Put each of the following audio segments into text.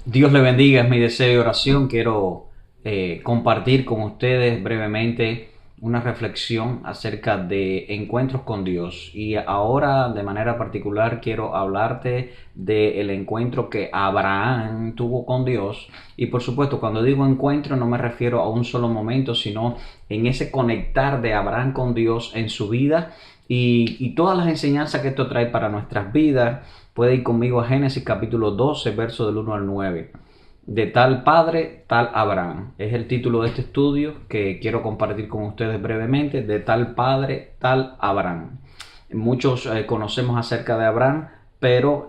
Dios le bendiga, es mi deseo y oración. Quiero compartir con ustedes brevemente una reflexión acerca de encuentros con Dios. Y ahora, de manera particular, quiero hablarte del encuentro que Abraham tuvo con Dios. Y por supuesto, cuando digo encuentro, no me refiero a un solo momento, sino en ese conectar de Abraham con Dios en su vida y todas las enseñanzas que esto trae para nuestras vidas. Puede ir conmigo a Génesis capítulo 12, verso del 1 al 9. De tal padre, tal Abraham. Es el título de este estudio que quiero compartir con ustedes brevemente. De tal padre, tal Abraham. Muchos conocemos acerca de Abraham, pero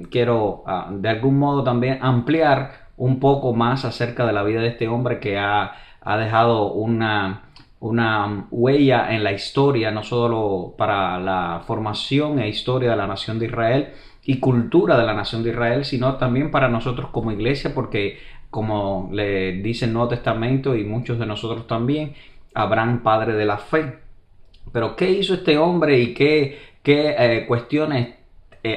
quiero de algún modo también ampliar un poco más acerca de la vida de este hombre que ha dejado una huella en la historia, no solo para la formación e historia de la nación de Israel y cultura de la nación de Israel, sino también para nosotros como iglesia, porque como le dice el Nuevo Testamento y muchos de nosotros también, Abraham, padre de la fe. Pero ¿qué hizo este hombre y qué cuestiones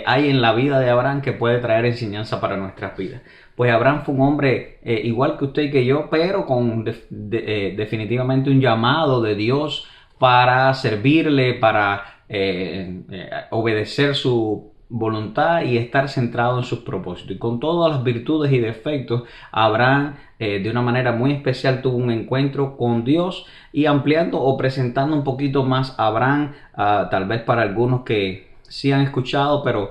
hay en la vida de Abraham que puede traer enseñanza para nuestras vidas? Pues Abraham fue un hombre igual que usted y que yo, pero con definitivamente un llamado de Dios para servirle, para obedecer su voluntad y estar centrado en sus propósitos. Y con todas las virtudes y defectos, Abraham de una manera muy especial tuvo un encuentro con Dios. Y ampliando o presentando un poquito más a Abraham, tal vez para algunos que sí han escuchado, pero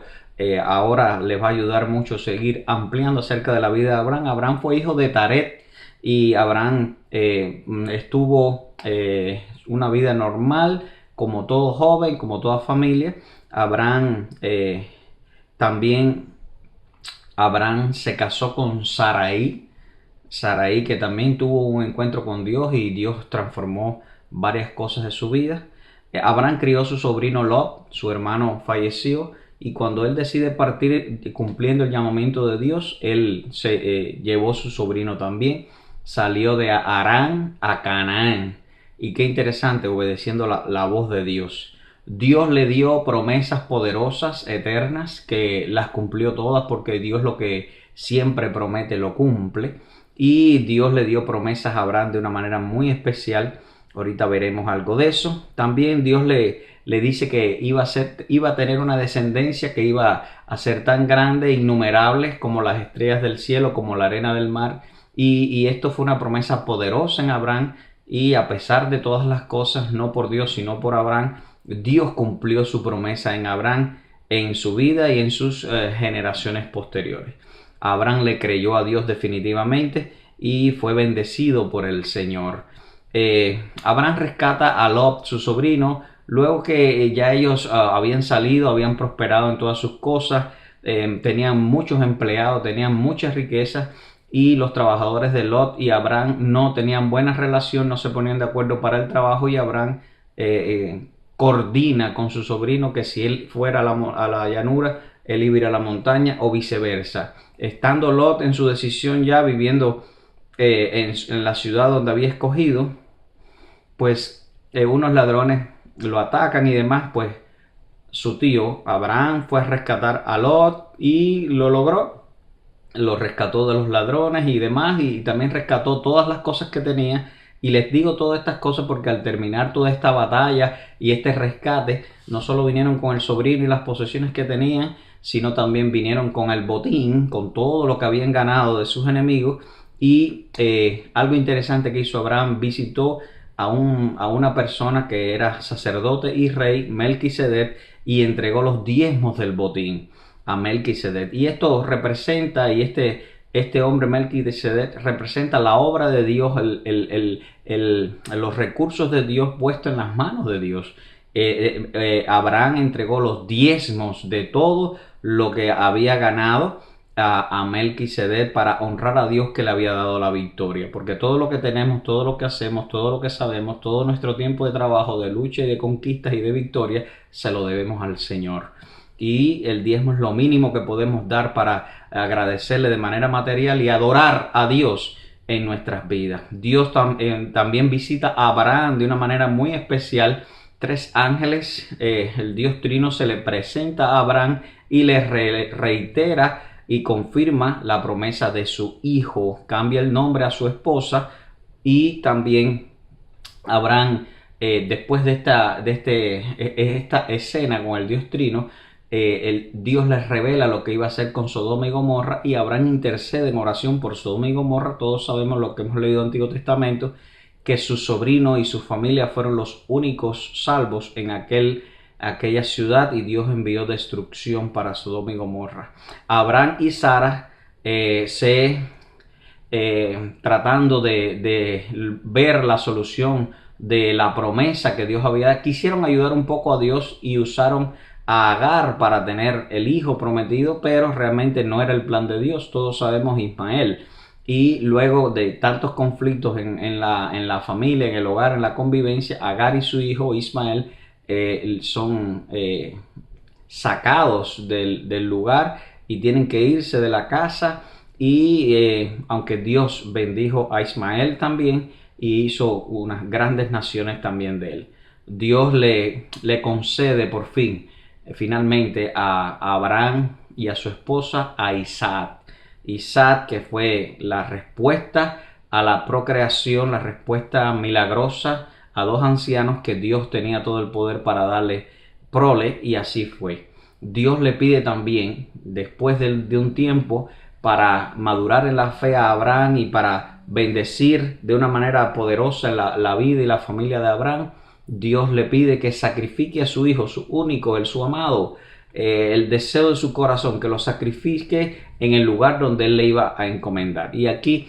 ahora les va a ayudar mucho seguir ampliando acerca de la vida de Abraham. Abraham fue hijo de Taret y Abraham estuvo una vida normal, como todo joven, como toda familia. Abraham también Abraham se casó con Sarai. Sarai, que también tuvo un encuentro con Dios y Dios transformó varias cosas de su vida. Abraham crió a su sobrino Lot, su hermano falleció, y cuando él decide partir cumpliendo el llamamiento de Dios, él se llevó su sobrino también, salió de Harán a Canaán. Y qué interesante, obedeciendo la voz de Dios. Dios le dio promesas poderosas, eternas, que las cumplió todas porque Dios lo que siempre promete lo cumple. Y Dios le dio promesas a Abraham de una manera muy especial. Ahorita veremos algo de eso. También Dios le dice que iba a tener una descendencia que iba a ser tan grande, innumerables como las estrellas del cielo, como la arena del mar. Y esto fue una promesa poderosa en Abraham. Y a pesar de todas las cosas, no por Dios, sino por Abraham, Dios cumplió su promesa en Abraham, en su vida y en sus generaciones posteriores. Abraham le creyó a Dios definitivamente y fue bendecido por el Señor. Abraham rescata a Lot, su sobrino, luego que ya ellos habían salido, habían prosperado en todas sus cosas, tenían muchos empleados, tenían muchas riquezas, y los trabajadores de Lot y Abraham no tenían buena relación, no se ponían de acuerdo para el trabajo, y Abraham coordina con su sobrino que si él fuera a la llanura, él iba a ir a la montaña o viceversa. Estando Lot en su decisión ya viviendo en la ciudad donde había escogido, pues unos ladrones lo atacan y demás, pues su tío Abraham fue a rescatar a Lot y lo logró. Lo rescató de los ladrones y demás, y también rescató todas las cosas que tenía. Y les digo todas estas cosas porque al terminar toda esta batalla y este rescate, no solo vinieron con el sobrino y las posesiones que tenían, sino también vinieron con el botín, con todo lo que habían ganado de sus enemigos. Y algo interesante que hizo Abraham, visitó a una persona que era sacerdote y rey, Melquisedec, y entregó los diezmos del botín a Melquisedec. Y esto representa, y este hombre Melquisedec representa la obra de Dios, los recursos de Dios puestos en las manos de Dios. Abraham entregó los diezmos de todo lo que había ganado a Melquisedec para honrar a Dios que le había dado la victoria, porque todo lo que tenemos, todo lo que hacemos, todo lo que sabemos, todo nuestro tiempo de trabajo, de lucha y de conquistas y de victoria, se lo debemos al Señor. Y el diezmo es lo mínimo que podemos dar para agradecerle de manera material y adorar a Dios en nuestras vidas. Dios también visita a Abraham de una manera muy especial. Tres ángeles, el Dios Trino se le presenta a Abraham y le reitera y confirma la promesa de su hijo. Cambia el nombre a su esposa y también Abraham, después de esta escena con el Dios Trino, Dios les revela lo que iba a hacer con Sodoma y Gomorra, y Abraham intercede en oración por Sodoma y Gomorra. Todos sabemos lo que hemos leído en el Antiguo Testamento, que su sobrino y su familia fueron los únicos salvos en aquella ciudad, y Dios envió destrucción para Sodoma y Gomorra. Abraham y Sara tratando de ver la solución de la promesa que Dios había dado, quisieron ayudar un poco a Dios y usaron a Agar para tener el hijo prometido, pero realmente no era el plan de Dios. Todos sabemos Ismael. Y luego de tantos conflictos en la familia, en el hogar, en la convivencia, Agar y su hijo Ismael son sacados del lugar y tienen que irse de la casa. Y aunque Dios bendijo a Ismael también y hizo unas grandes naciones también de él, Dios le concede por fin, finalmente, a Abraham y a su esposa, a Isaac. Isaac, que fue la respuesta a la procreación, la respuesta milagrosa a dos ancianos que Dios tenía todo el poder para darle prole, y así fue. Dios le pide también, después de un tiempo, para madurar en la fe a Abraham y para bendecir de una manera poderosa la vida y la familia de Abraham. Dios le pide que sacrifique a su hijo, su único, su amado, el deseo de su corazón, que lo sacrifique en el lugar donde él le iba a encomendar. Y aquí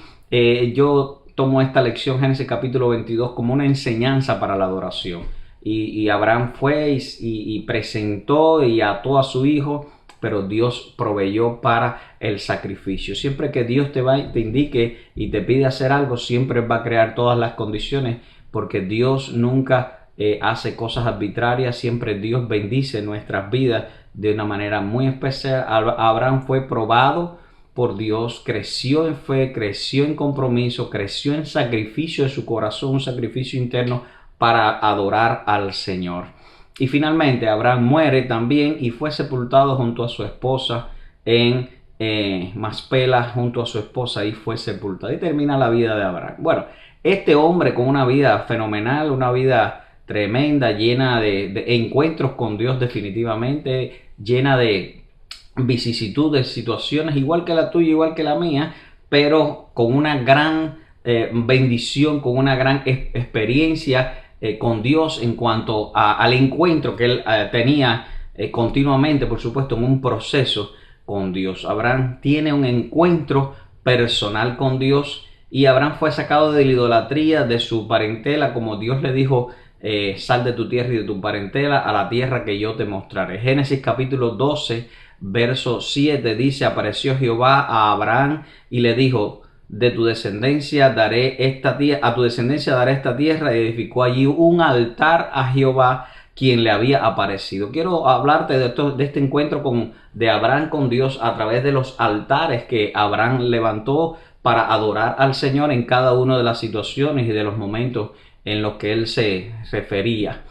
yo tomo esta lección, Génesis capítulo 22, como una enseñanza para la adoración. Y Abraham fue y presentó y ató a su hijo, pero Dios proveyó para el sacrificio. Siempre que Dios te indique y te pide hacer algo, siempre va a crear todas las condiciones, porque Dios nunca hace cosas arbitrarias. Siempre Dios bendice nuestras vidas de una manera muy especial. Abraham fue probado por Dios, creció en fe, creció en compromiso, creció en sacrificio de su corazón, un sacrificio interno para adorar al Señor. Y finalmente Abraham muere también y fue sepultado junto a su esposa en Maspela, junto a su esposa, y fue sepultado. Y termina la vida de Abraham. Bueno, este hombre con una vida fenomenal, una vida tremenda, llena de encuentros con Dios, definitivamente, llena de vicisitudes, situaciones igual que la tuya, igual que la mía, pero con una gran bendición, con una gran experiencia con Dios en cuanto al encuentro que él tenía continuamente, por supuesto, en un proceso con Dios. Abraham tiene un encuentro personal con Dios, y Abraham fue sacado de la idolatría, de su parentela, como Dios le dijo: sal de tu tierra y de tu parentela a la tierra que yo te mostraré. Génesis capítulo 12, verso 7 dice: apareció Jehová a Abraham y le dijo: de tu descendencia daré esta tierra, a tu descendencia daré esta tierra, y edificó allí un altar a Jehová, quien le había aparecido. Quiero hablarte de este encuentro de Abraham con Dios a través de los altares que Abraham levantó para adorar al Señor en cada una de las situaciones y de los momentos en los que él se refería.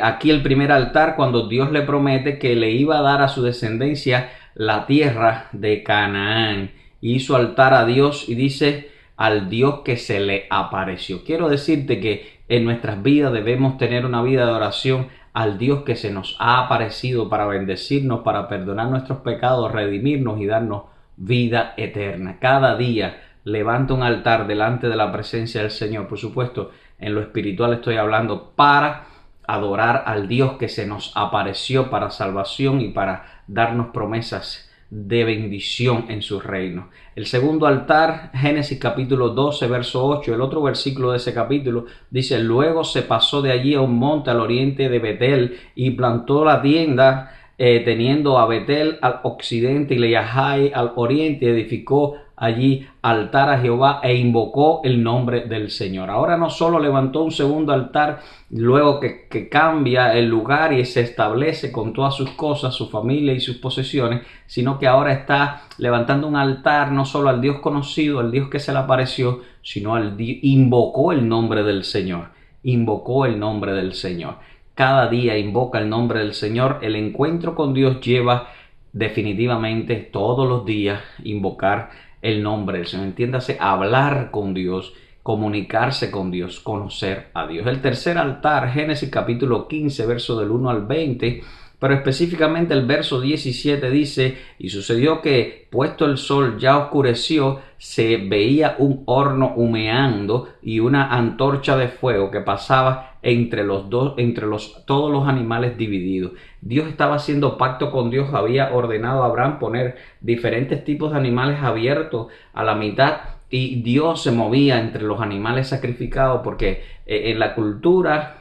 Aquí el primer altar, cuando Dios le promete que le iba a dar a su descendencia la tierra de Canaán. Hizo altar a Dios y dice: al Dios que se le apareció. Quiero decirte que en nuestras vidas debemos tener una vida de oración al Dios que se nos ha aparecido para bendecirnos, para perdonar nuestros pecados, redimirnos y darnos vida eterna. Cada día levanta un altar delante de la presencia del Señor. Por supuesto, en lo espiritual estoy hablando, para adorar al Dios que se nos apareció para salvación y para darnos promesas de bendición en su reino. El segundo altar, Génesis capítulo 12, verso 8, el otro versículo de ese capítulo dice: luego se pasó de allí a un monte al oriente de Betel y plantó la tienda, teniendo a Betel al occidente y Leahai al oriente. Edificó allí altar a Jehová e invocó el nombre del Señor. Ahora no solo levantó un segundo altar, luego que cambia el lugar y se establece con todas sus cosas, su familia y sus posesiones, sino que ahora está levantando un altar no solo al Dios conocido, al Dios que se le apareció, sino invocó el nombre del Señor. Invocó el nombre del Señor. Cada día invoca el nombre del Señor. El encuentro con Dios lleva definitivamente todos los días invocar el nombre del Señor. Entiéndase, hablar con Dios, comunicarse con Dios, conocer a Dios. El tercer altar, Génesis capítulo 15, verso del 1 al 20, pero específicamente el verso 17 dice: y sucedió que, puesto el sol ya oscureció, se veía un horno humeando y una antorcha de fuego que pasaba entre todos los animales divididos. Dios estaba haciendo pacto con Dios, había ordenado a Abraham poner diferentes tipos de animales abiertos a la mitad, y Dios se movía entre los animales sacrificados, porque en la cultura,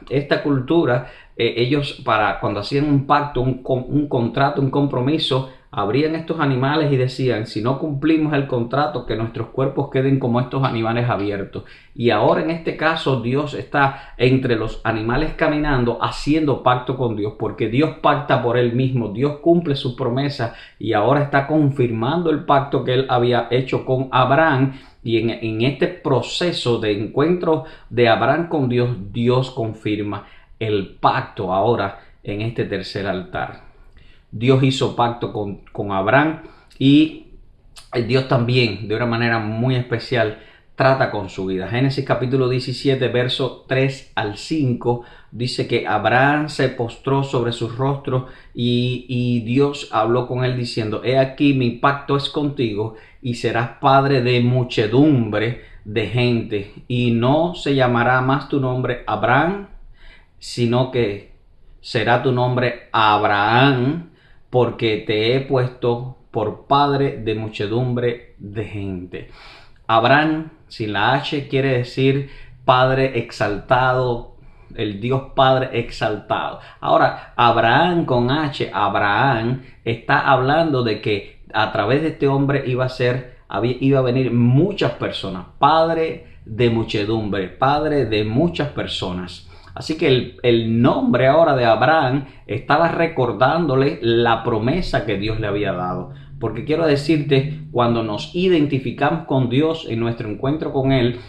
ellos cuando hacían un pacto, un contrato, un compromiso, abrían estos animales y decían: si no cumplimos el contrato, que nuestros cuerpos queden como estos animales abiertos. Y ahora en este caso Dios está entre los animales caminando, haciendo pacto con Dios, porque Dios pacta por Él mismo, Dios cumple sus promesas y ahora está confirmando el pacto que Él había hecho con Abraham. Y en este proceso de encuentro de Abraham con Dios, Dios confirma el pacto ahora en este tercer altar. Dios hizo pacto con Abraham, y Dios también, de una manera muy especial, trata con su vida. Génesis capítulo 17, verso 3 al 5, dice que Abraham se postró sobre su rostro y Dios habló con él diciendo: he aquí, mi pacto es contigo y serás padre de muchedumbre de gente, y no se llamará más tu nombre Abraham, sino que será tu nombre Abraham, porque te he puesto por padre de muchedumbre de gente. Abraham, sin la H, quiere decir Padre exaltado, el Dios Padre exaltado. Ahora, Abraham con H, Abraham, está hablando de que a través de este hombre iba a venir muchas personas, Padre de muchedumbre, Padre de muchas personas. Así que el nombre ahora de Abraham estaba recordándole la promesa que Dios le había dado. Porque quiero decirte, cuando nos identificamos con Dios en nuestro encuentro con Él,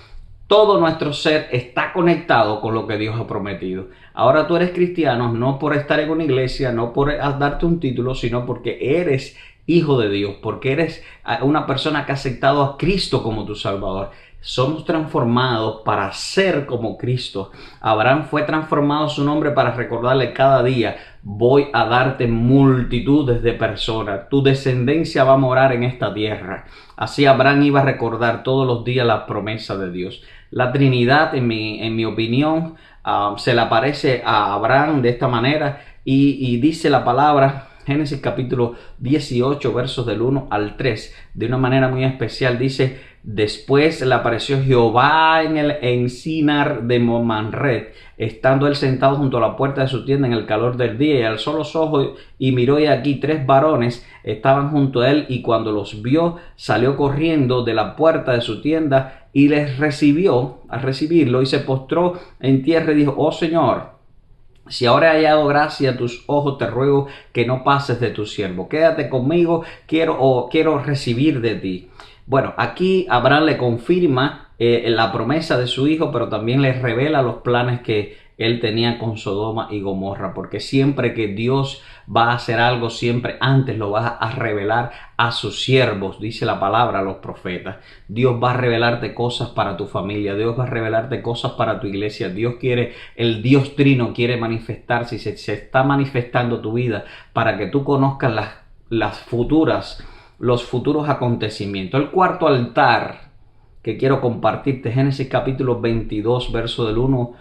todo nuestro ser está conectado con lo que Dios ha prometido. Ahora tú eres cristiano no por estar en una iglesia, no por darte un título, sino porque eres hijo de Dios, porque eres una persona que ha aceptado a Cristo como tu Salvador. Somos transformados para ser como Cristo. Abraham fue transformado su nombre para recordarle cada día: voy a darte multitudes de personas, tu descendencia va a morar en esta tierra. Así Abraham iba a recordar todos los días la promesa de Dios. La Trinidad, en mi opinión, se le aparece a Abraham de esta manera, y dice la palabra, Génesis capítulo 18, versos del 1 al 3, de una manera muy especial. Dice: después le apareció Jehová en el encinar de Manred, estando él sentado junto a la puerta de su tienda en el calor del día, y alzó los ojos y miró, y aquí 3 varones estaban junto a él, y cuando los vio, salió corriendo de la puerta de su tienda y les recibió, al recibirlo, y se postró en tierra y dijo: oh Señor, si ahora he hallado gracia a tus ojos, te ruego que no pases de tu siervo. Quédate conmigo, quiero recibir de ti. Bueno, aquí Abraham le confirma la promesa de su hijo, pero también le revela los planes que él tenía con Sodoma y Gomorra, porque siempre que Dios va a hacer algo, siempre antes lo va a revelar a sus siervos, dice la palabra, a los profetas. Dios va a revelarte cosas para tu familia, Dios va a revelarte cosas para tu iglesia. El Dios Trino quiere manifestarse, y se está manifestando tu vida para que tú conozcas los futuros acontecimientos. El cuarto altar que quiero compartirte, Génesis capítulo 22, verso del 1,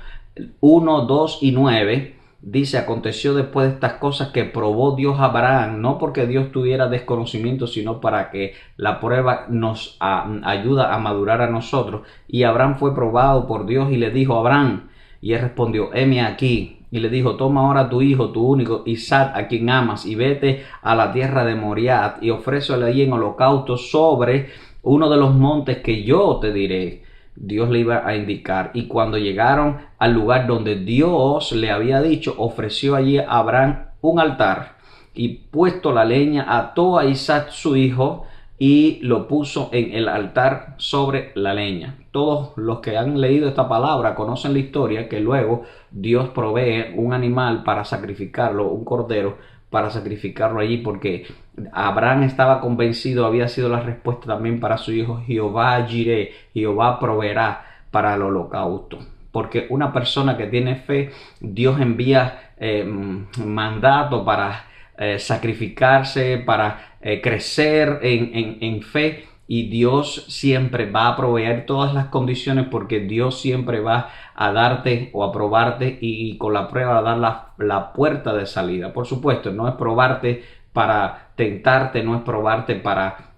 2 y 9, dice: aconteció después de estas cosas que probó Dios a Abraham, no porque Dios tuviera desconocimiento, sino para que la prueba nos ayuda a madurar a nosotros. Y Abraham fue probado por Dios y le dijo: Abraham, y él respondió: heme aquí. Y le dijo: toma ahora tu hijo, tu único, Isaac, a quien amas, y vete a la tierra de Moriah, y ofrécele allí en holocausto sobre uno de los montes que yo te diré. Dios le iba a indicar. Y cuando llegaron al lugar donde Dios le había dicho, ofreció allí a Abraham un altar, y puesto la leña, ató a Isaac su hijo y lo puso en el altar sobre la leña. Todos los que han leído esta palabra conocen la historia, que luego Dios provee un animal para sacrificarlo, un cordero, para sacrificarlo allí, porque Abraham estaba convencido, había sido la respuesta también para su hijo: Jehová Jireh, Jehová proveerá para el holocausto. Porque una persona que tiene fe, Dios envía mandato para sacrificarse, para crecer en fe, y Dios siempre va a proveer todas las condiciones, porque Dios siempre va a darte o a probarte y con la prueba a dar la puerta de salida. Por supuesto, no es probarte para tentarte, no es probarte para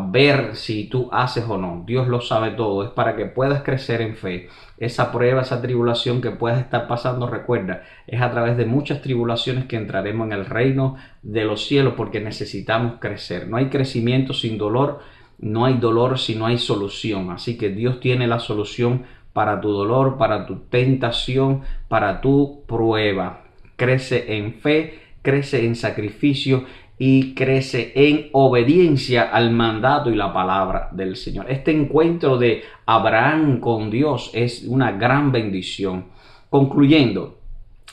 ver si tú haces o no. Dios lo sabe todo, es para que puedas crecer en fe. Esa prueba, esa tribulación que puedas estar pasando, recuerda, es a través de muchas tribulaciones que entraremos en el reino de los cielos, porque necesitamos crecer. No hay crecimiento sin dolor, no hay dolor si no hay solución. Así que Dios tiene la solución para tu dolor, para tu tentación, para tu prueba. Crece en fe, crece en sacrificio y crece en obediencia al mandato y la palabra del Señor. Este encuentro de Abraham con Dios es una gran bendición. Concluyendo,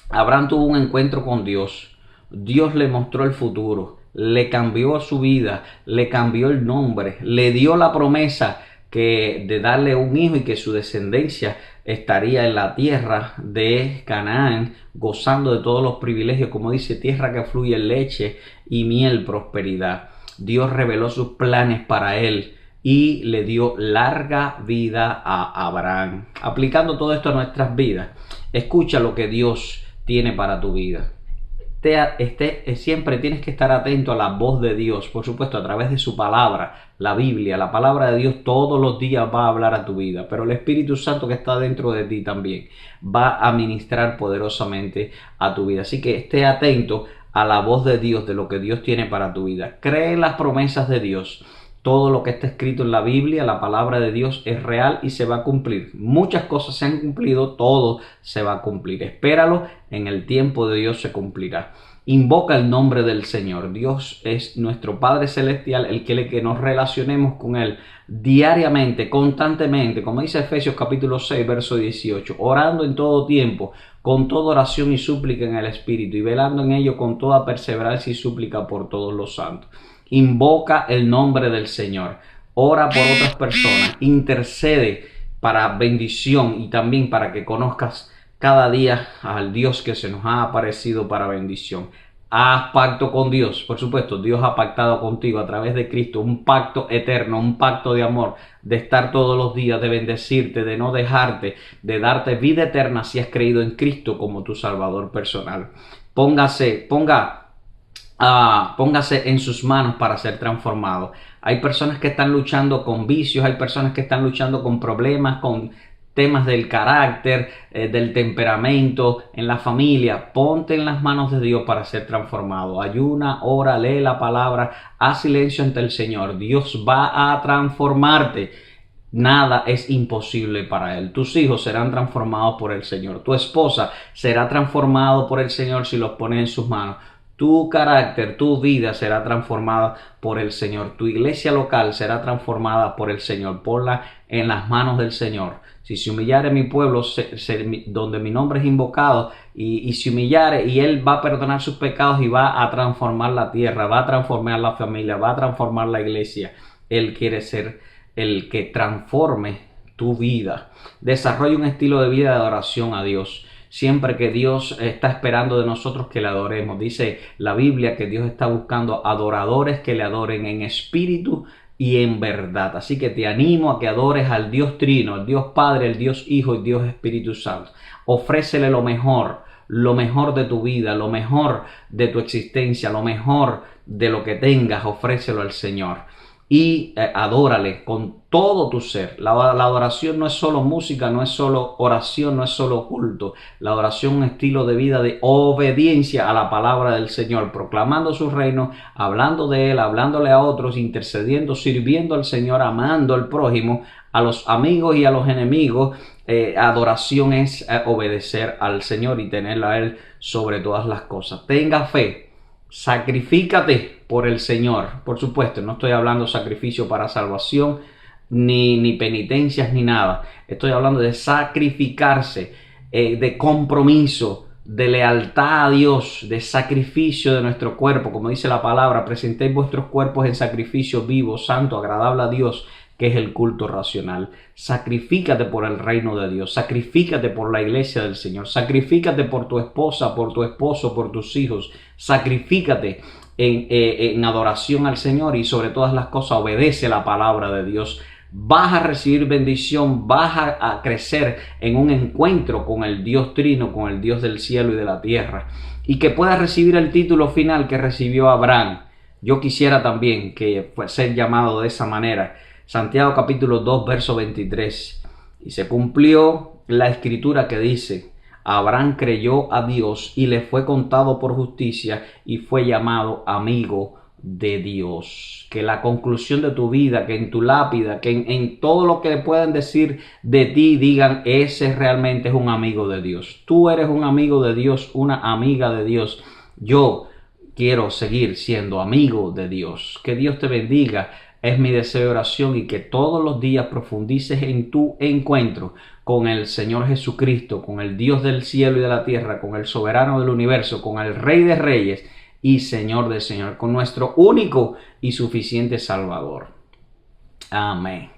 Abraham tuvo un encuentro con Dios. Dios le mostró el futuro, le cambió su vida, le cambió el nombre, le dio la promesa de darle un hijo y que su descendencia estaría en la tierra de Canaán, gozando de todos los privilegios, como dice, tierra que fluye leche y miel, prosperidad. Dios reveló sus planes para él y le dio larga vida a Abraham. Aplicando todo esto a nuestras vidas, escucha lo que Dios tiene para tu vida. Siempre tienes que estar atento a la voz de Dios, por supuesto, a través de su palabra, la Biblia. La palabra de Dios todos los días va a hablar a tu vida, pero el Espíritu Santo que está dentro de ti también va a ministrar poderosamente a tu vida. Así que esté atento a la voz de Dios, de lo que Dios tiene para tu vida. Cree en las promesas de Dios. Todo lo que está escrito en la Biblia, la palabra de Dios, es real y se va a cumplir. Muchas cosas se han cumplido, todo se va a cumplir. Espéralo, en el tiempo de Dios se cumplirá. Invoca el nombre del Señor. Dios es nuestro Padre Celestial, el que quiere que nos relacionemos con Él diariamente, constantemente, como dice Efesios capítulo 6, verso 18, orando en todo tiempo, con toda oración y súplica en el Espíritu, y velando en ello con toda perseverancia y súplica por todos los santos. Invoca el nombre del Señor, ora por otras personas, intercede para bendición y también para que conozcas cada día al Dios que se nos ha aparecido para bendición. Haz pacto con Dios, por supuesto, Dios ha pactado contigo a través de Cristo, un pacto eterno, un pacto de amor, de estar todos los días, de bendecirte, de no dejarte, de darte vida eterna si has creído en Cristo como tu Salvador personal. Póngase en sus manos para ser transformado. Hay personas que están luchando con vicios, hay personas que están luchando con problemas, con temas del carácter, del temperamento, en la familia. Ponte en las manos de Dios para ser transformado. Ayuna, ora, lee la palabra, haz silencio ante el Señor. Dios va a transformarte. Nada es imposible para Él. Tus hijos serán transformados por el Señor. Tu esposa será transformado por el Señor si los pones en sus manos. Tu carácter, tu vida será transformada por el Señor. Tu iglesia local será transformada por el Señor. Ponla en las manos del Señor. Si se humillare mi pueblo, donde mi nombre es invocado, y se humillare, y Él va a perdonar sus pecados y va a transformar la tierra, va a transformar la familia, va a transformar la iglesia. Él quiere ser el que transforme tu vida. Desarrolla un estilo de vida de adoración a Dios. Siempre que Dios está esperando de nosotros que le adoremos. Dice la Biblia que Dios está buscando adoradores que le adoren en espíritu y en verdad. Así que te animo a que adores al Dios Trino, al Dios Padre, el Dios Hijo y Dios Espíritu Santo. Ofrécele lo mejor de tu vida, lo mejor de tu existencia, lo mejor de lo que tengas, ofrécelo al Señor. Y adórale con todo tu ser. La adoración no es solo música, no es solo oración, no es solo culto. La adoración es un estilo de vida de obediencia a la palabra del Señor, proclamando su reino, hablando de Él, hablándole a otros, intercediendo, sirviendo al Señor, amando al prójimo, a los amigos y a los enemigos. Adoración es obedecer al Señor y tenerlo a Él sobre todas las cosas. Tenga fe. Sacrifícate por el Señor. Por supuesto, no estoy hablando de sacrificio para salvación, ni penitencias, ni nada. Estoy hablando de sacrificarse, de compromiso, de lealtad a Dios, de sacrificio de nuestro cuerpo. Como dice la palabra, presentéis vuestros cuerpos en sacrificio vivo, santo, agradable a Dios, que es el culto racional. Sacrifícate por el reino de Dios, sacrifícate por la iglesia del Señor, sacrifícate por tu esposa, por tu esposo, por tus hijos, sacrifícate en adoración al Señor, y sobre todas las cosas obedece la palabra de Dios. Vas a recibir bendición, vas a crecer en un encuentro con el Dios Trino, con el Dios del cielo y de la tierra, y que puedas recibir el título final que recibió Abraham. Yo quisiera también que ser llamado de esa manera. Santiago capítulo 2 verso 23. Y se cumplió la escritura que dice: Abraham creyó a Dios y le fue contado por justicia y fue llamado amigo de Dios. Que la conclusión de tu vida, que en tu lápida, que en todo lo que puedan decir de ti, digan: ese realmente es un amigo de Dios. Tú eres un amigo de Dios, una amiga de Dios. Yo quiero seguir siendo amigo de Dios. Que Dios te bendiga. Es mi deseo de oración, y que todos los días profundices en tu encuentro con el Señor Jesucristo, con el Dios del cielo y de la tierra, con el soberano del universo, con el Rey de Reyes y Señor de Señor, con nuestro único y suficiente Salvador. Amén.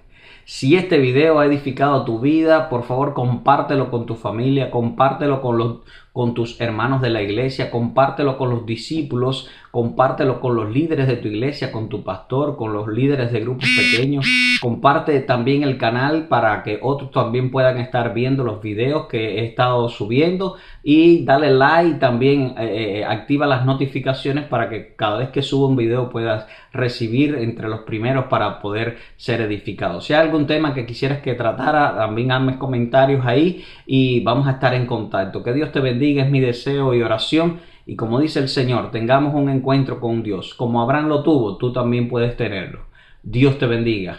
Si este video ha edificado tu vida, por favor compártelo con tu familia, compártelo con tus hermanos de la iglesia, compártelo con los discípulos, compártelo con los líderes de tu iglesia, con tu pastor, con los líderes de grupos pequeños. Comparte también el canal para que otros también puedan estar viendo los videos que he estado subiendo, y dale like, también activa las notificaciones para que cada vez que suba un video puedas recibir entre los primeros para poder ser edificado. Si hay algún tema que quisieras que tratara, también hazme comentarios ahí y vamos a estar en contacto. Que Dios te bendiga, es mi deseo y oración. Y como dice el Señor, tengamos un encuentro con Dios. Como Abraham lo tuvo, tú también puedes tenerlo. Dios te bendiga.